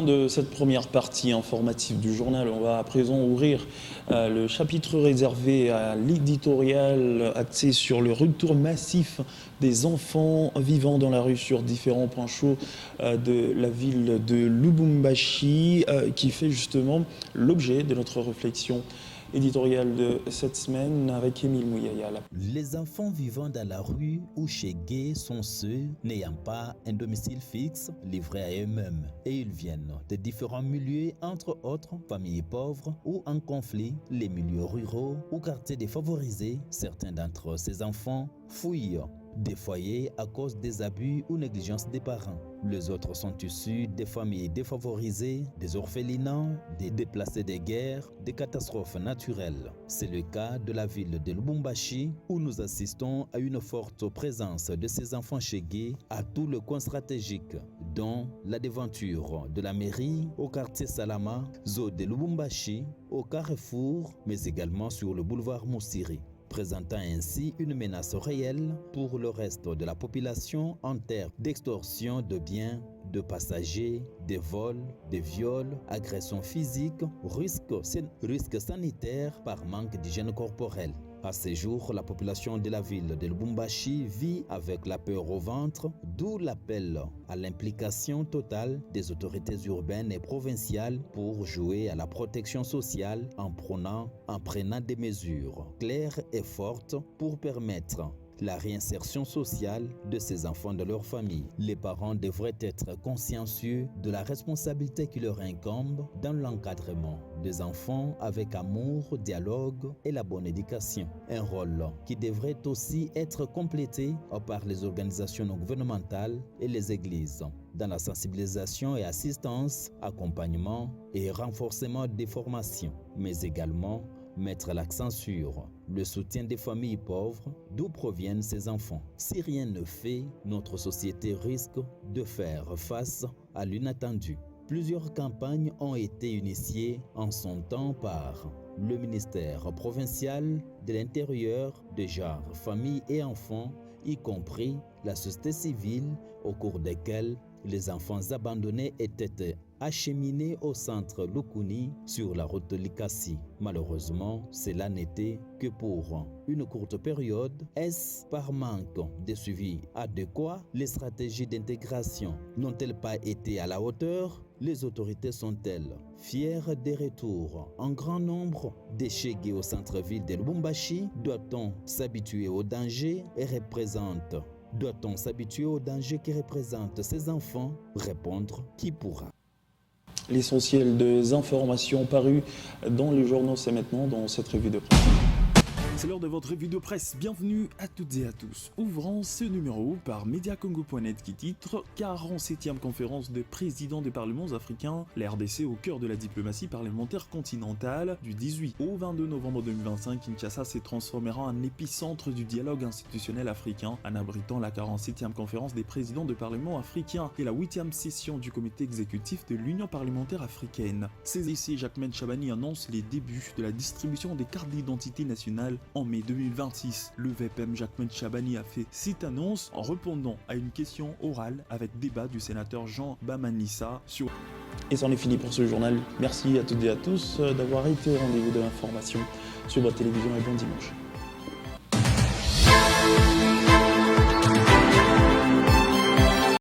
de cette première partie informative du journal. On va à présent ouvrir le chapitre réservé à l'éditorial axé sur le retour massif des enfants vivant dans la rue sur différents points chauds de la ville de Lubumbashi, qui fait justement l'objet de notre réflexion éditoriale de cette semaine avec Émile Mouyaya. Les enfants vivant dans la rue ou chez gays sont ceux n'ayant pas un domicile fixe livré à eux-mêmes, et ils viennent de différents milieux, entre autres familles pauvres ou en conflit, les milieux ruraux ou quartiers défavorisés. Certains d'entre ces enfants fuient des foyers à cause des abus ou négligences des parents. Les autres sont issus des familles défavorisées, des orphelinats, des déplacés des guerres, des catastrophes naturelles. C'est le cas de la ville de Lubumbashi où nous assistons à une forte présence de ces enfants chégués à tout le coin stratégique, dont la devanture de la mairie au quartier Salama, zone de Lubumbashi, au Carrefour, mais également sur le boulevard Moussiri, présentant ainsi une menace réelle pour le reste de la population en termes d'extorsion de biens, de passagers, de vols, de viols, agressions physiques, risques sanitaires par manque d'hygiène corporelle. À ces jours, la population de la ville de Lubumbashi vit avec la peur au ventre, d'où l'appel à l'implication totale des autorités urbaines et provinciales pour jouer à la protection sociale en prenant des mesures claires et fortes pour permettre la réinsertion sociale de ces enfants de leur famille. Les parents devraient être consciencieux de la responsabilité qui leur incombe dans l'encadrement des enfants avec amour, dialogue et la bonne éducation. Un rôle qui devrait aussi être complété par les organisations non gouvernementales et les églises dans la sensibilisation et assistance, accompagnement et renforcement des formations, mais également mettre l'accent sur le soutien des familles pauvres d'où proviennent ces enfants. Si rien ne fait, notre société risque de faire face à l'inattendu. Plusieurs campagnes ont été initiées en son temps par le ministère provincial de l'Intérieur, de genre, famille et enfants, y compris la société civile, au cours desquelles les enfants abandonnés étaient acheminés au centre Lukuni sur la route de Likasi. Malheureusement, cela n'était que pour une courte période. Est-ce par manque de suivi adéquat? Les stratégies d'intégration n'ont-elles pas été à la hauteur? Les autorités sont-elles fières des retours en grand nombre des chégués au centre-ville de Lubumbashi? Doit-on s'habituer au danger Doit-on s'habituer au danger qui représente ces enfants? Répondre qui pourra. L'essentiel des informations parues dans les journaux, c'est maintenant dans cette revue de presse. C'est l'heure de votre revue de presse. Bienvenue à toutes et à tous. Ouvrons ce numéro par Mediacongo.net qui titre 47e conférence des présidents des parlements africains, la RDC au cœur de la diplomatie parlementaire continentale. Du 18 au 22 novembre 2025, Kinshasa s'est transformera en épicentre du dialogue institutionnel africain en abritant la 47e conférence des présidents de parlements africains et la 8e session du comité exécutif de l'Union parlementaire africaine. CDC Jacquemain Chabani annonce les débuts de la distribution des cartes d'identité nationale en mai 2026. Le VPM Jacquemain Chabani a fait cette annonce en répondant à une question orale avec débat du sénateur Jean Bamanissa sur... Et c'en est fini pour ce journal. Merci à toutes et à tous d'avoir été au rendez-vous de l'information sur votre télévision et bon dimanche.